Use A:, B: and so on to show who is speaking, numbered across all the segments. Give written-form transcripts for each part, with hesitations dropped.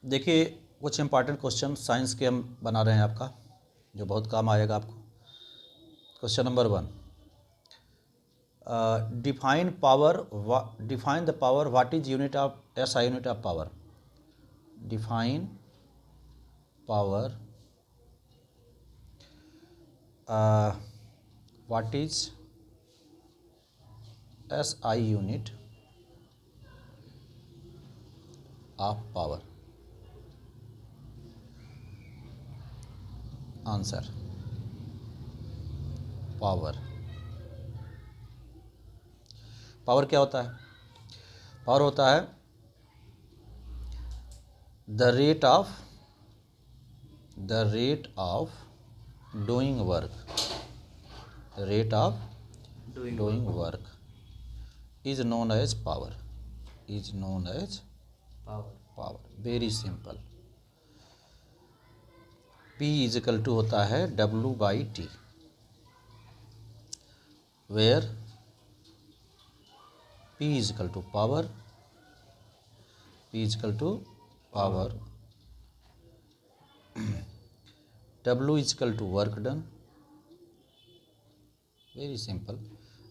A: देखिए कुछ important question science के हम बना रहे हैं आपका, जो बहुत काम आएगा आपको। Question number 1, define the power, what is unit of SI unit of power. Define power, what is SI unit of power. Answer power. Power क्या होता है? पावर होता है the rate of doing work. Rate of doing work is known as power. Power. Very simple. P is equal to होता है W/T, where P is equal to power. W is equal to work done. Very simple.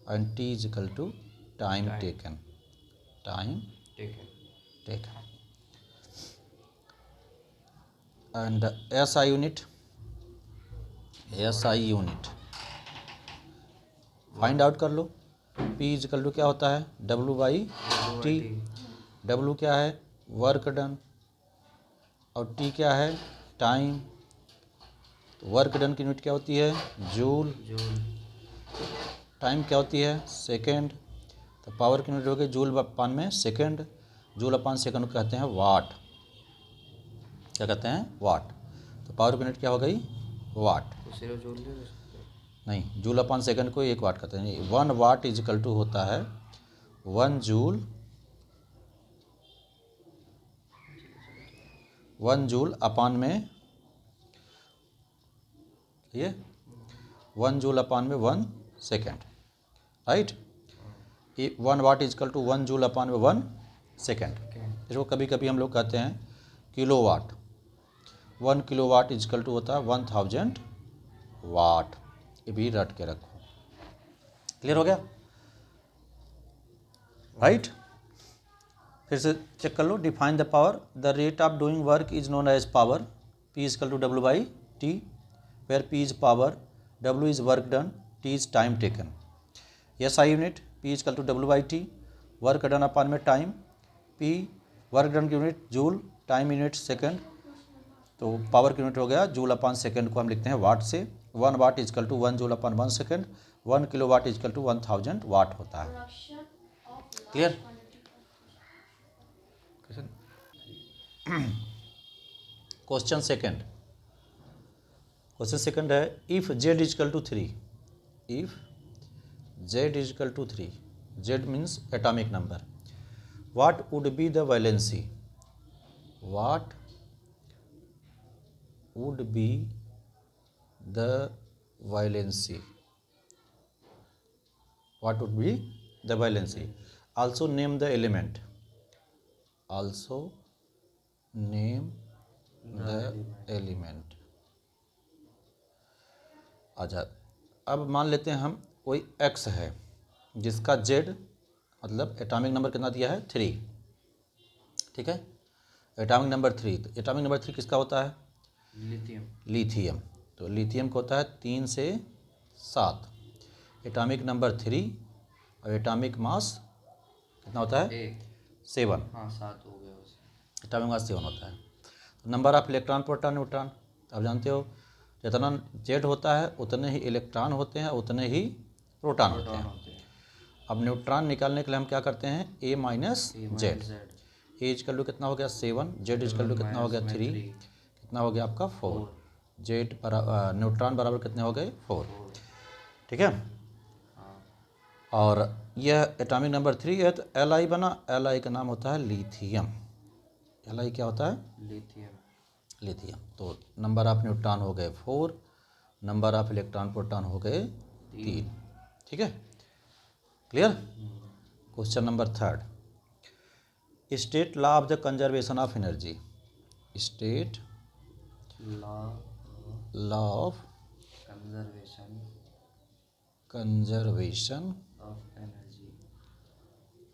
A: And T is equal to time taken. And SI unit find out कर लो। P is equal to क्या होता है? W/T। W क्या है? Work done. और T क्या है? Time. तो वर्क डन की यूनिट क्या होती है? जूल। टाइम क्या होती है? सेकेंड। तो पावर की यूनिट हो गई जूल अपान में सेकेंड। जूल अपान सेकेंड को कहते हैं वाट। क्या कहते हैं? वाट। तो पावर की यूनिट क्या हो गई? वाट। नहीं, जूल अपान सेकेंड को 1 वाट कहते हैं। 1 वाट इज इक्वल टू होता है 1 जूल अपान में, ये 1 जूल अपान में 1 second, right. 1 watt is equal to 1 joule upon में 1 सेकेंड। इसको कभी कभी हम लोग कहते हैं kilowatt. 1 kilo watt is equal to होता है 1000 वाट। ये भी रट के रखो। क्लियर हो गया? राइट। फिर से चेक कर लो। Define the power, the rate of doing work is known as power. P is equal to W/T, where P is power, W is work done, T is time taken. SI unit P is equal to W/T, work done upon में time. P work done की unit joule, time unit second. तो power की unit हो गया joule अपान second को हम लिखते हैं वाट से। 1 watt is equal to 1 joule upon 1 second. 1 kilo watt is equal to 1000 watt होता है। क्लियर? क्वेश्चन सेकंड है, if Z is equal to 3, if Z is equal to 3, Z means atomic number, what would be the valency. What would be the valency. What would be the valency? Also name the element. अच्छा, अब मान लेते हैं हम कोई X है जिसका Z मतलब एटॉमिक नंबर कितना दिया है? 3। ठीक है, एटॉमिक नंबर 3। तो एटॉमिक नंबर 3 किसका होता है? लिथियम। तो लिथियम का होता है 3 से 7। एटॉमिक नंबर 3 और एटॉमिक मास कितना होता है? 7।
B: हाँ, 7 हो गया।
A: एटॉमिक मास 7 होता है। तो number of electron, proton, neutron आप जानते हो, जितना Z होता है उतने ही इलेक्ट्रॉन होते हैं, उतने ही प्रोटॉन होते हैं। अब न्यूट्रॉन निकालने के लिए हम क्या करते हैं? A minus Z। A is equal to कितना हो गया? 7। Z इजकल टू कितना हो गया? 3। कितना हो गया आपका? 4। Z बराबर न्यूट्रॉन बराबर कितने हो गए? 4। ठीक है। और यह एटॉमिक नंबर 3 है, तो Li बना। Li का नाम होता है लिथियम। Li क्या होता है? लिथियम। तो नंबर ऑफ न्यूट्रॉन हो गए 4, नंबर ऑफ इलेक्ट्रॉन प्रोटॉन हो गए 3। ठीक है, clear? Question number 3, state law of the conservation of energy, state law of conservation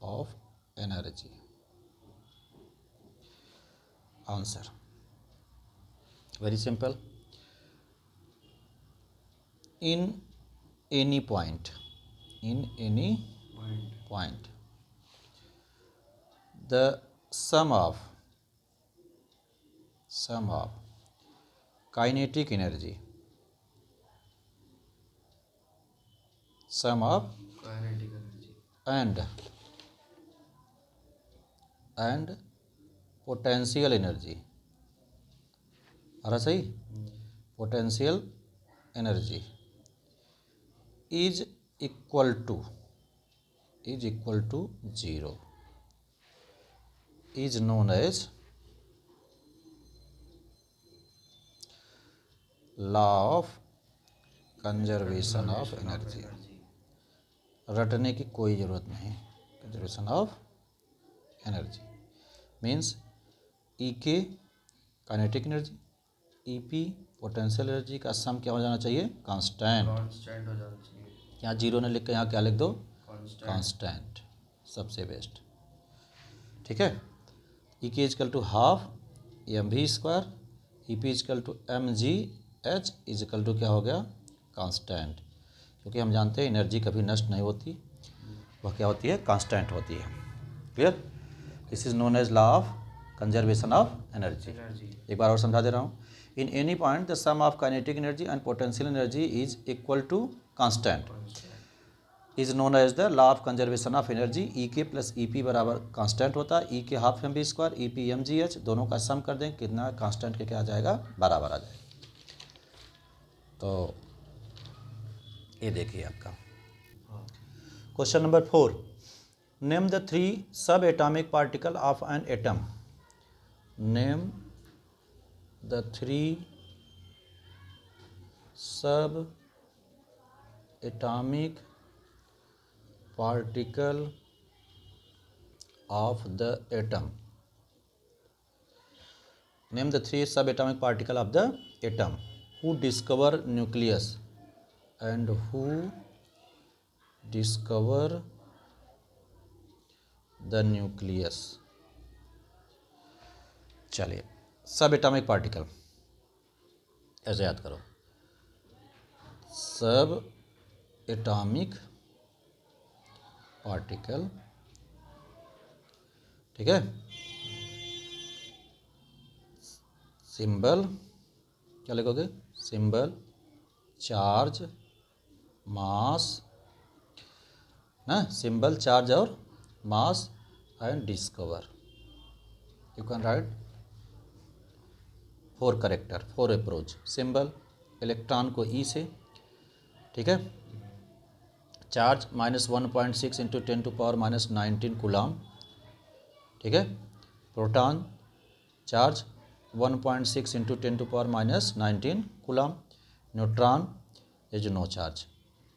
A: of energy. Answer very simple, in any point the sum of kinetic energy and potential energy, आ रहा सही, potential energy is equal to 0 is known as law of conservation of energy। रटने की कोई ज़रूरत नहीं, conservation of energy means E K kinetic energy, E P potential energy का sum क्या हो जाना चाहिए, कांस्टेंट हो जाना चाहिए। यहाँ जीरो ने लिख के यहाँ क्या लिख दो, कांस्टेंट, सबसे बेस्ट। ठीक है, E K is equal to half M V square, E P is equal to M G H is equal to क्या हो गया, कांस्टेंट, क्योंकि हम जानते हैं एनर्जी कभी नष्ट नहीं होती, वह क्या होती है, कांस्टेंट होती है। Clear, this is known as law of conservation of energy. एक बार और समझा दे रहा हूँ, in any point the sum of kinetic energy and potential energy is equal to constant is known as the law of conservation of energy। E K plus E P बराबर constant होता है, E K half M B square, E P M G H, दोनों का सम कर दें कितना, constant के क्या आ जाएगा, बराबर आ जाएगा। तो ये देखिए आपका क्वेश्चन नंबर 4, नेम द 3 सब atomic particle of an atom. Name the 3 subatomic particle of the atom। Name the 3 subatomic particle of the atom who discover nucleus and who discover the nucleus। चलिए, सब atomic particle ऐसे याद करो, सब atomic particle, ठीक है, symbol क्या लिखोगे, सिंबल, चार्ज, मास ना, सिंबल, चार्ज और mass and discover. You can write 4 character, 4 approach. Symbol, electron को ई से, ठीक है, चार्ज -1.6 इंटू 10⁻⁻19 कूलम, ठीक है, proton charge 1.6 into 10⁻⁻19 coulomb, neutron is no charge,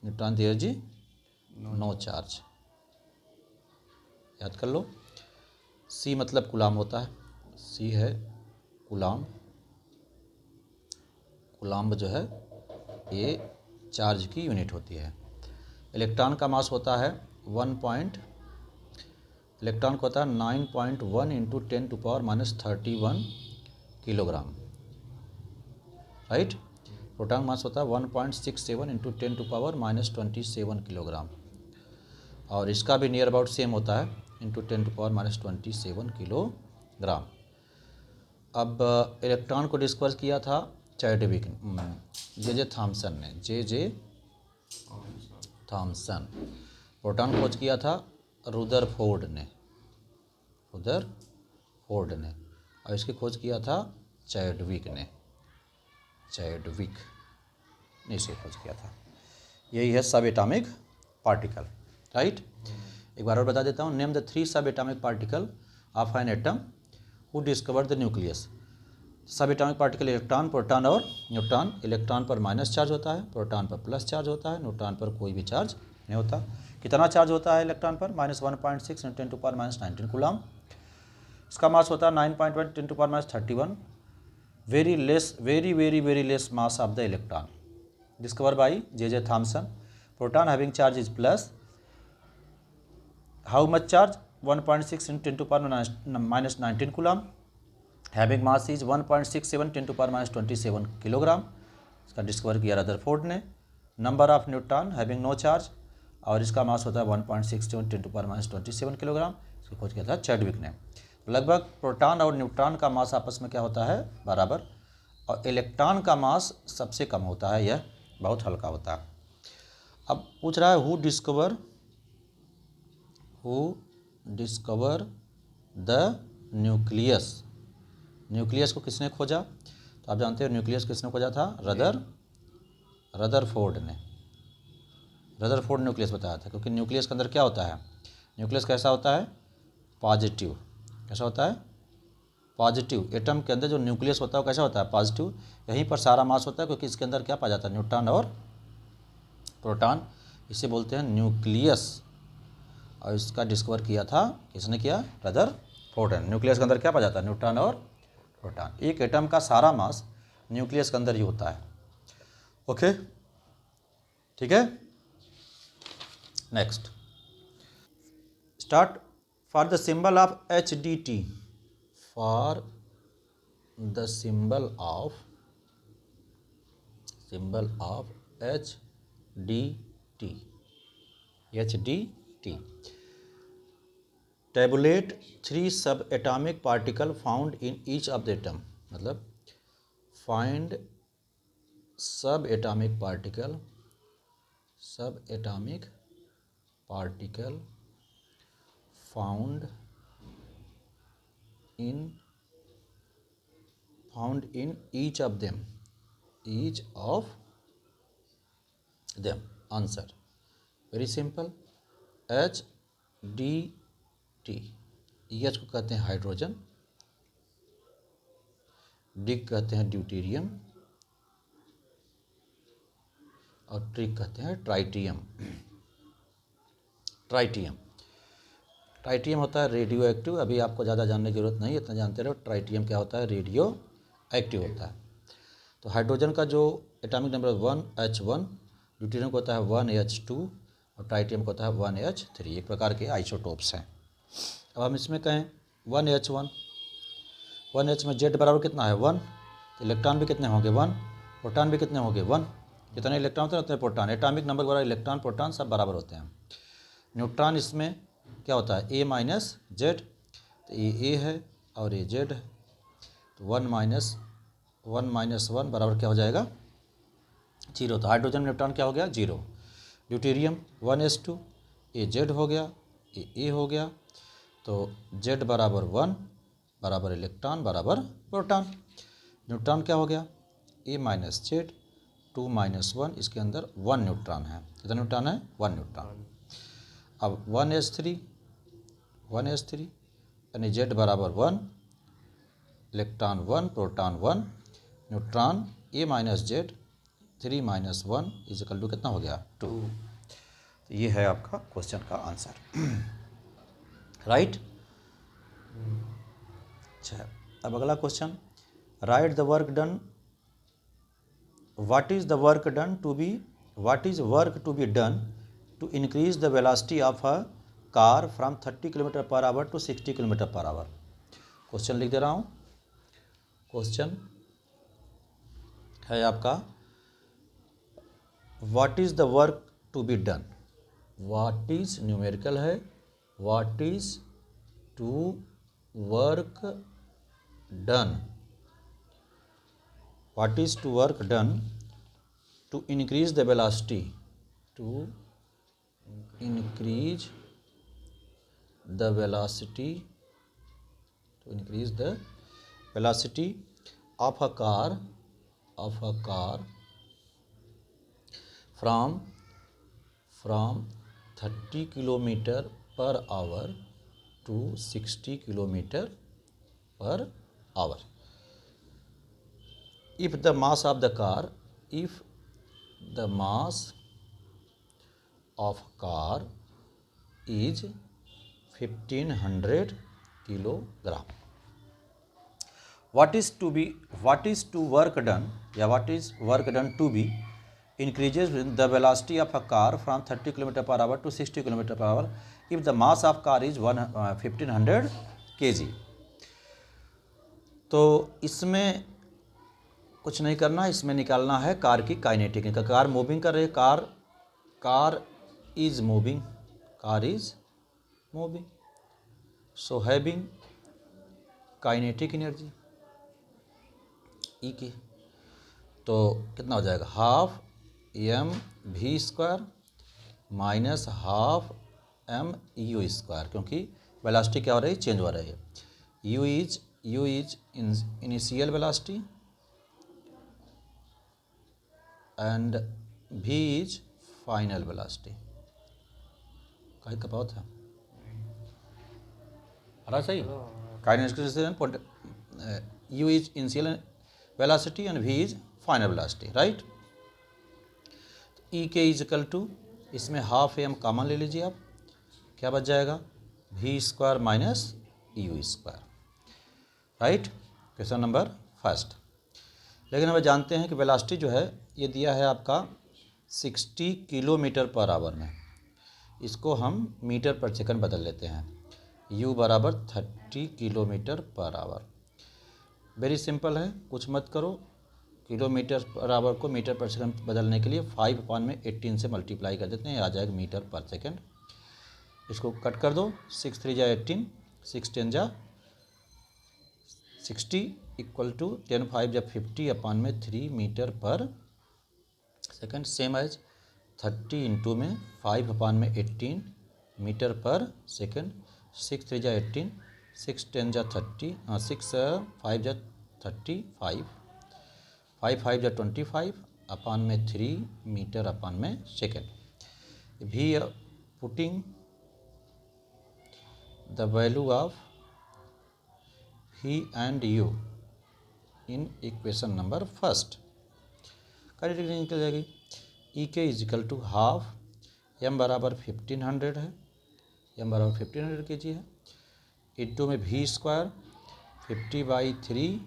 A: neutron दिया जी नो चार्ज, याद कर लो। सी मतलब कूलम होता है, सी है कूलम, कूलम्ब जो है ये चार्ज की यूनिट होती है। इलेक्ट्रॉन का मास होता है इलेक्ट्रॉन को होता है 9.1 इंटू 10⁻31 किलोग्राम, राइट। प्रोटॉन मास होता है 1.67 इंटू 10⁻⁻27 किलोग्राम, और इसका भी नियर अबाउट सेम होता है इंटू 10⁻27 किलोग्राम। अब इलेक्ट्रॉन को डिस्कवर किया था चैडविक, जे थॉमसन ने, जे थॉमसन। प्रोटॉन खोज किया था रुदरफोर्ड ने, और इसकी खोज किया था चैडविक ने इसे खोज किया था। यही है सब एटॉमिक पार्टिकल, राइट। एक बार और बता देता हूँ, नेम द 3 सब atomic particle of an atom who discover the nucleus. सब एटॉमिक पार्टिकल इलेक्ट्रॉन, प्रोटॉन और न्यूट्रॉन। इलेक्ट्रॉन पर माइनस चार्ज होता है, प्रोटॉन पर प्लस चार्ज होता है, न्यूट्रॉन पर कोई भी चार्ज नहीं होता। कितना चार्ज होता है इलेक्ट्रॉन पर, -1.6 × 10⁻⁻19 कूलम। इसका मास होता है 9.1 × 10⁻31, very less mass of the electron, discover by J.J. Thomson. Proton having charge is plus. How much charge? 1.6 × 10⁻19 coulomb. Having mass is 1.67 × 10⁻27 kilogram. इसका डिस्कवर किया रदरफोर्ड ने. Number of neutron having no charge, और इसका मास होता है 1.67 × 10⁻27 kilogram. इसकी खोज किया था चैडविक ने. लगभग प्रोटॉन और न्यूट्रॉन का मास आपस में क्या होता है? बराबर. और इलेक्ट्रॉन का मास सबसे कम होता है, यह बहुत हल्का होता है. अब पूछ रहा है who discover the nucleus. Nucleus को किसने खोजा? तो आप जानते हो न्यूक्लियस किसने खोजा था? रदरफोर्ड ने. रदरफोर्ड न्यूक्लियस बताया था, क्योंकि न्यूक्लियस के अंदर क्या होता है? न्यूक्लियस कैसा होता है? पॉजिटिव. कैसा होता है? पॉजिटिव. एटम के अंदर जो न्यूक्लियस होता है वो कैसा होता है? पॉजिटिव. यहीं पर सारा मास होता है, क्योंकि इसके अंदर क्या पाया जाता है? न्यूट्रॉन और प्रोटॉन. इसे बोलते हैं न्यूक्लियस. और इसका डिस्कवर किया था किसने किया? रदरफोर्ड ने. न्यूक्लियस के अंदर क्या पाया जाता है? न्यूट्रॉन और प्रोटॉन. एक एटम का सारा मास न्यूक्लियस के अंदर ही होता है. ओके, ठीक है. Next, start. For the symbol of HDT. For the symbol of HDT. Tablet 3 सब atomic particle found in each of the atom. मतलब फाइंड सब atomic particle found in each of them. Answer very simple. HDT. EH को कहते हैं hydrogen, D कहते हैं deuterium, और trick कहते हैं ट्राइटियम. ट्राइटियम होता है रेडियो एक्टिव. अभी आपको ज़्यादा जानने की जरूरत नहीं है, इतना जानते रहो. ट्राइटियम क्या होता है? रेडियो एक्टिव होता है. तो हाइड्रोजन का जो एटॉमिक नंबर 1H1, ड्यूटेरियम को होता है 1H2, और ट्राइटियम को होता है 1H3. एक प्रकार के आइसोटोप्स हैं. अब हम इसमें कहें 1H1, 1H में Z बराबर कितना है? 1. तो इलेक्ट्रॉन भी कितने होंगे? 1. प्रोटॉन भी कितने होंगे? 1. जितने इलेक्ट्रॉन होते हैं उतने प्रोटॉन. एटॉमिक नंबर बराबर इलेक्ट्रॉन प्रोटॉन सब बराबर होते हैं. न्यूट्रॉन इसमें क्या होता है? A minus Z. तो ये A है और ये Z है. तो 1 माइनस 1 बराबर क्या हो जाएगा? 0. तो हाइड्रोजन न्यूट्रॉन क्या हो गया? 0. ड्यूटेरियम 1S2, ये Z हो गया, ये A हो गया. तो Z बराबर 1 बराबर इलेक्ट्रॉन बराबर प्रोटॉन. न्यूट्रॉन क्या हो गया? A minus Z, 2 minus 1. इसके अंदर 1 न्यूट्रॉन है. कितना न्यूट्रॉन है? 1 न्यूट्रॉन. अब 1S3 यानी Z बराबर 1, electron 1, proton 1, neutron A minus Z, 3 minus 1 is equal to कितना हो गया? 2. तो ये है आपका क्वेश्चन का आंसर. राइट. अच्छा, अब अगला question. Right the work done. What is work to be done to increase the velocity of a car from 30 km/h to 60 km/h? Question लिख दे रहा हूँ. क्वेश्चन है आपका what is the work to be done. What is numerical है. What is to work done. What is to work done to increase the velocity? To increase the velocity of a car from 30 km/h to 60 km/h. If the mass of car is 1500 kilogram. what is to work done, या what is work done to be increases the velocity of a car from 30 km/h to 60 km/h if the mass of car is 1500 kg। तो इसमें कुछ नहीं करना, इसमें निकालना है car की काइनेटिक। कार मूविंग कर रही है, car is moving, so having kinetic energy E की, तो कितना हो जाएगा, half M V square minus half M U square, क्योंकि वेलोसिटी क्या हो रही है, चेंज हो रही है। U is initial velocity and V is final velocity. कहीं का बहुत है हरा सही kinetic, U is initial velocity and V is final velocity, right. E K is equal to, इसमें हाफ एम कॉमन ले लीजिए आप, क्या बच जाएगा, V square minus U square, right. Question number first. लेकिन हमें जानते हैं कि वेलोसिटी जो है ये दिया है आपका 60 km/h में, इसको हम मीटर पर सेकंड बदल लेते हैं, u बराबर 30 km/h। वेरी सिंपल है, कुछ मत करो, km/h को मीटर पर सेकंड बदलने के लिए 5/18 से मल्टीप्लाई कर देते हैं, आ जाएगा मीटर पर सेकंड। इसको कट कर दो, 6 3 जा 18, 6 10 जा 60 इक्वल टू 10 5 जा 50/3 मीटर पर सेकंड, सेम एज 30 इंटू में 5/18 मीटर पर सेकंड, 6 3 जा 18, 6 10 जा 30, 6 5 जा 35, 5 5 जा 25/3 metre per second. We putting the value of V and U in equation number first, correct निकल जाएगी। E K is equal to half M बराबर 1500 है, एम बराबर 1500 kg है, इंटू में वी स्क्वायर 50/3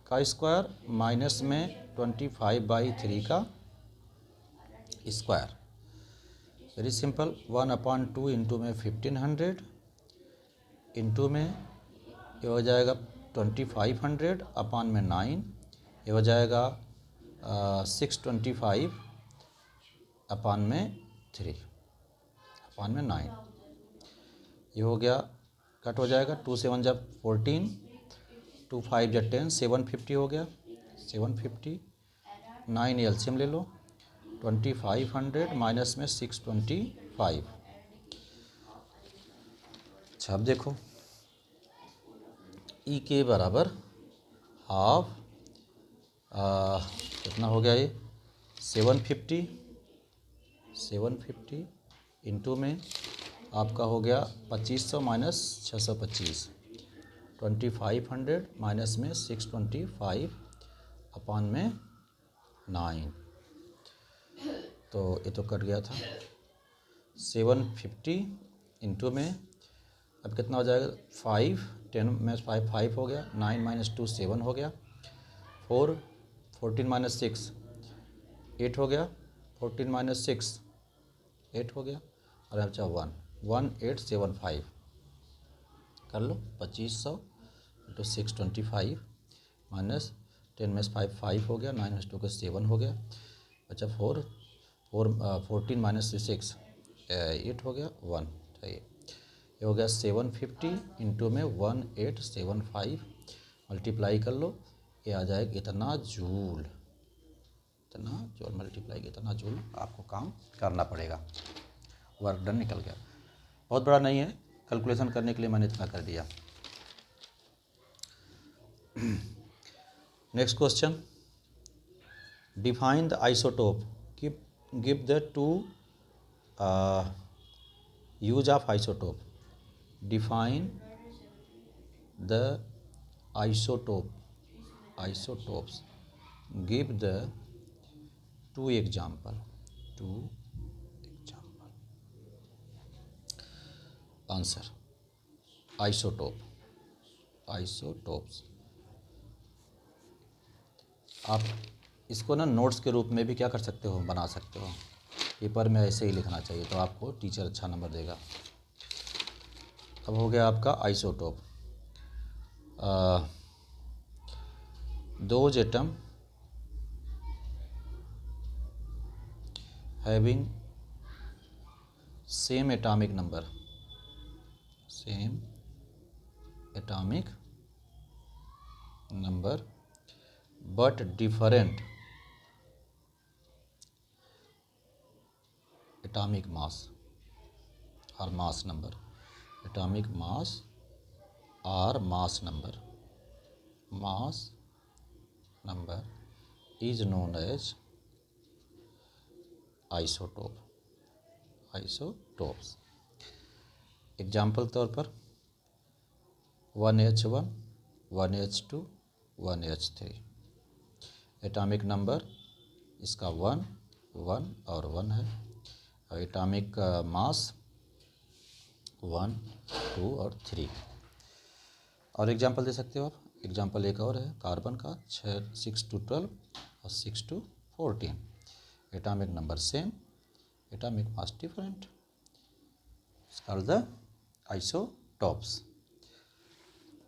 A: का स्क्वायर माइनस में 25/3 का स्क्वायर। वेरी सिंपल, 1/2 इंटू में 1500 इंटू में ये हो जाएगा 2500 अपान में 9, ये हो जाएगा 625 अपान में 3 अपान में 9, ये हो गया, कट हो जाएगा, 2 7 जब 14, 2 5 जब 10, 750 हो गया, 750, 9 एलसीएम ले लो, 2500 माइनस में 625। अच्छा अब देखो, ई के बराबर हाफ कितना हो गया ये 750 इंटू में आपका हो गया 2500 माइनस 625, 2500 माइनस में 625 अपान में 9, तो ये तो कट गया था। 750 इंटू में अब कितना हो जाएगा, 5 10 में 5 5 हो गया, 9 माइनस 2 7 हो गया, 4 14 माइनस 6 8 हो गया, 14 माइनस 6 8 हो गया, और अब चाहे 1875 कर लो, 2500 इंटू 625 माइनस 10 में 5 5 हो गया, 9 माइनस 2 का 7 हो गया, अच्छा 14 माइनस 6 8 हो गया, 1, चाहिए ये हो गया 750 इंटू में 1875 मल्टीप्लाई कर लो, ये आ जाएगा इतना जूल मल्टीप्लाई इतना जूल आपको काम करना पड़ेगा। वर्क डन निकल गया, बहुत बड़ा नहीं है, कैलकुलेशन करने के लिए मैंने इतना कर दिया। Next question, define the isotope, give the two use of isotope, define the isotopes, give the two example, answer, isotopes, आप इसको ना नोट्स के रूप में भी क्या कर सकते हो, बना सकते हो। पेपर में ऐसे ही लिखना चाहिए तो आपको टीचर अच्छा नंबर देगा। अब हो गया आपका isotope. Those atom having same atomic number, same atomic number but different atomic mass or mass number, atomic mass or mass number is known as isotopes। Example तौर पर 1H1 1H2 1H3, atomic number इसका 1 1 और 1 है, और atomic mass 1 2 और 3। और example दे सकते हो आप। एग्जांपल एक और है कार्बन का 6 to 12 और 6 to 14, atomic number same, atomic mass different, called the isotopes.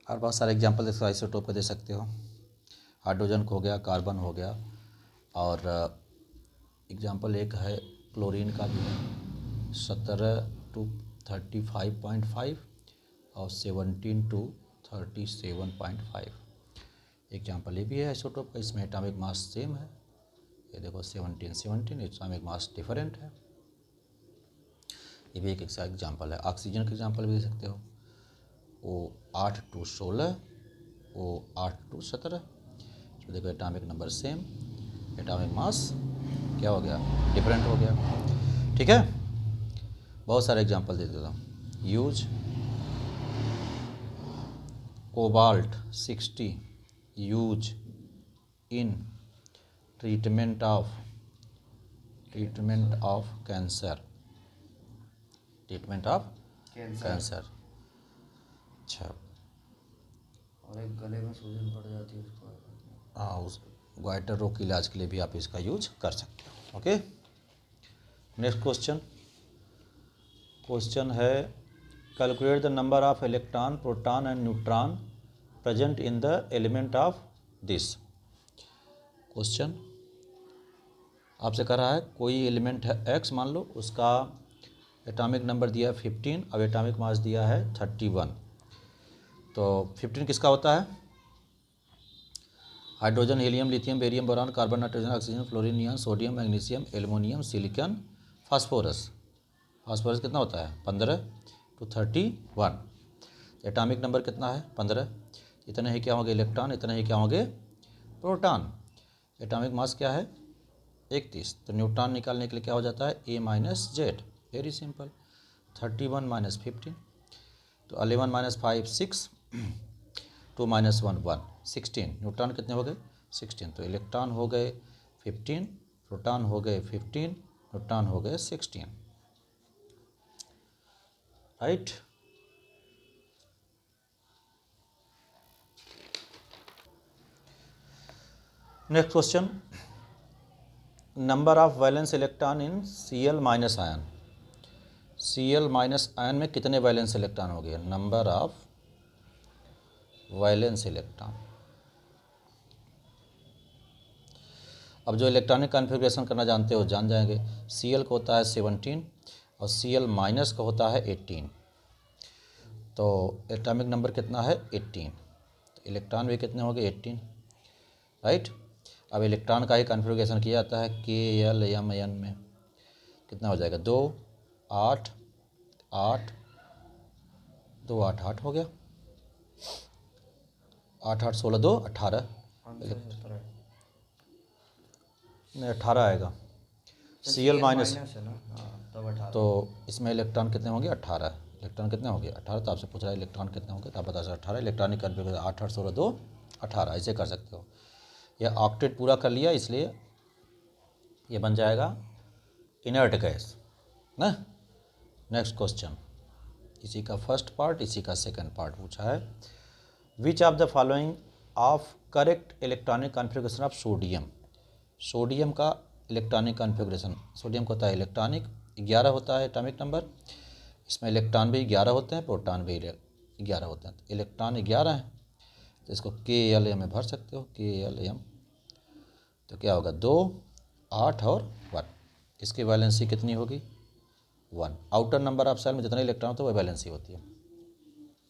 A: और बहुत सारे एग्जांपल जैसे आइसोटोप को दे सकते हो। हाइड्रोजन को हो गया, कार्बन हो गया, और एग्जांपल एक है क्लोरीन का भी है 17 to 35.5 और 17 to 37.5। एग्जांपल ये भी है आइसोटोप का, इसमें एटॉमिक मास सेम है। ये देखो 17 एटॉमिक मास डिफरेंट है। ये भी एक एग्जांपल है। ऑक्सीजन का एग्जांपल भी दे सकते हो, वो 8 to 16, वो 8 to 17। तो देखो atomic number same, atomic mass क्या हो गया, डिफरेंट हो गया। ठीक है, बहुत सारे एग्जांपल दे देता हूँ। Use cobalt 60 use in treatment of cancer, treatment of cancer. अच्छा,
B: और एक गले में सूजन पड़ जाती है उसको,
A: हाँ, उस ग्वाइटर रोग के इलाज के लिए भी आप इसका यूज कर सकते हो। ओके, नेक्स्ट क्वेश्चन है calculate the number of electron, proton and neutron present in the element of this. Question आपसे कह रहा है कोई एलिमेंट है एक्स, मान लो, उसका एटॉमिक नंबर दिया है 15 और एटॉमिक मास दिया है 31। तो 15 किसका होता है? Hydrogen, helium, lithium, barium, boron, carbon, nitrogen, oxygen, fluorine, neon, sodium, magnesium, aluminium, silicon, phosphorus. Phosphorus कितना होता है? 15 to 31। एटॉमिक नंबर कितना है? 15। इतने ही क्या होंगे इलेक्ट्रॉन, इतने ही क्या होंगे प्रोटॉन। एटॉमिक मास क्या है? 31। तो न्यूट्रॉन निकालने के लिए क्या हो जाता है? A minus Z. Very simple. 31 minus 15, तो 11 माइनस 5 6, 2 माइनस 1 1, 16। न्यूट्रॉन कितने हो गए? 16। तो इलेक्ट्रॉन हो गए 15, प्रोटॉन हो गए 15, न्यूट्रॉन हो गए 16। Right. Next question, number of valence electron in Cl minus ion. Cl minus ion में कितने वैलेंस इलेक्ट्रॉन हो गए? Number of valence electron. अब जो इलेक्ट्रॉनिक कॉन्फ़िगरेशन करना जानते हो जान जाएंगे। Cl को होता है 17 और Cl माइनस का होता है 18। तो एटॉमिक नंबर कितना है? 18। तो इलेक्ट्रॉन भी कितने हो गए? 18। राइट। अब इलेक्ट्रॉन का ही कॉन्फ़िगरेशन किया जाता है KLMN में। कितना हो जाएगा? 2 8 8 2 8 8 हो गया। 8 8 16 2 18 नहीं 18 आएगा। Cl माइनस
B: है ना, तब 18।
A: तो इसमें इलेक्ट्रॉन कितने होंगे? 18। इलेक्ट्रॉन कितने होंगे? 18। तो आपसे पूछ रहा है इलेक्ट्रॉन कितने होंगे, तो आप बता सकते 18। इलेक्ट्रॉनिक कॉन्फ़िगरेशन 8 8 16 2 18, ऐसे कर सकते हो। यह ऑक्टेट पूरा कर लिया, इसलिए ये बन जाएगा इनर्ट गैस ना। नेक्स्ट क्वेश्चन, इसी का फर्स्ट पार्ट, इसी का सेकंड पार्ट पूछा है। Which of the following of correct electronic configuration of sodium. Sodium का इलेक्ट्रॉनिक कॉन्फ़िगरेशन, सोडियम का होता है इलेक्ट्रॉनिक 11 होता है एटॉमिक नंबर, इसमें इलेक्ट्रॉन भी 11 होते हैं, प्रोटॉन भी 11 होते हैं। तो इलेक्ट्रॉन 11 है तो इसको Kl में भर सकते हो, Kl तो क्या होगा 2, 8 और 1। इसकी वैलेंसी कितनी होगी 1। आउटर नंबर ऑफ सेल में जितने इलेक्ट्रॉन होते हैं वह वैलेंसी होती है।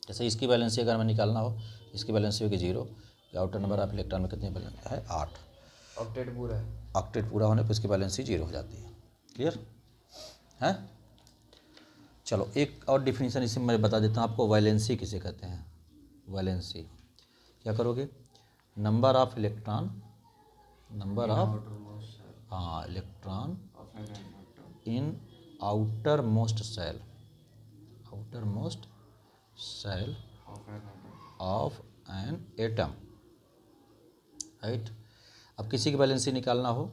A: जैसे इसकी वैलेंसी अगर हमें निकालना हो, इसकी वैलेंसी होगी 0, कि आउटर नंबर ऑफ इलेक्ट्रॉन में कितनी वैलेंसी है 8।
B: ऑक्टेट पूरा है,
A: ऑक्टेट पूरा होने पर इसकी वैलेंसी 0 हो जाती है। क्लियर है? चलो एक और डिफिनीशन इसी में मैं बता देता हूँ आपको, वैलेंसी किसे कहते हैं। वैलेंसी क्या करोगे, number of electron, number of electron in outermost shell, outermost shell of an atom, right. अब किसी की वैलेंसी निकालना हो,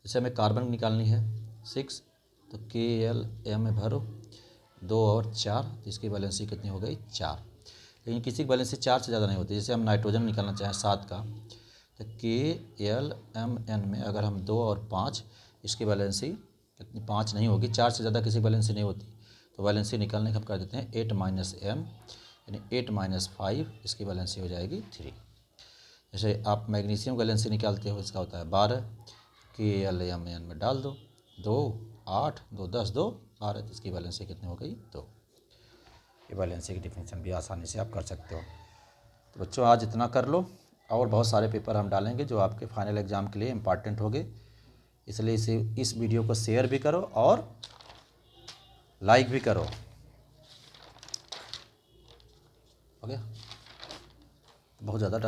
A: जैसे हमें कार्बन निकालनी है 6, तो Kl में भरो 2 और 4, तो इसकी वैलेंसी कितनी हो गई 4। लेकिन किसी की वैलेंसी 4 से ज़्यादा नहीं होती। जैसे हम नाइट्रोजन निकालना चाहें 7 का, तो Klmn में अगर हम 2 और 5, इसकी वैलेंसी कितनी 5 नहीं होगी, 4 से ज़्यादा किसी की वैलेंसी नहीं होती। तो वैलेंसी निकालने का हम कर देते हैं 8 - m, यानी 8 - 5, इसकी वैलेंसी हो जाएगी 3। जैसे आप मैग्नीशियम वैलेंसी निकालते हो, इसका होता है 12, Klmn में डाल दो 2, 8, 2 10, 2 12, तो इसकी वैलेंसी कितनी हो गई 2। ये वैलेंसी की डिफिनीशन भी आसानी से आप कर सकते हो। तो बच्चों आज इतना कर लो, और बहुत सारे पेपर हम डालेंगे जो आपके फाइनल एग्ज़ाम के लिए इम्पॉर्टेंट होंगे। इसलिए इस वीडियो को शेयर भी करो और लाइक भी करो। हो गया, बहुत ज़्यादा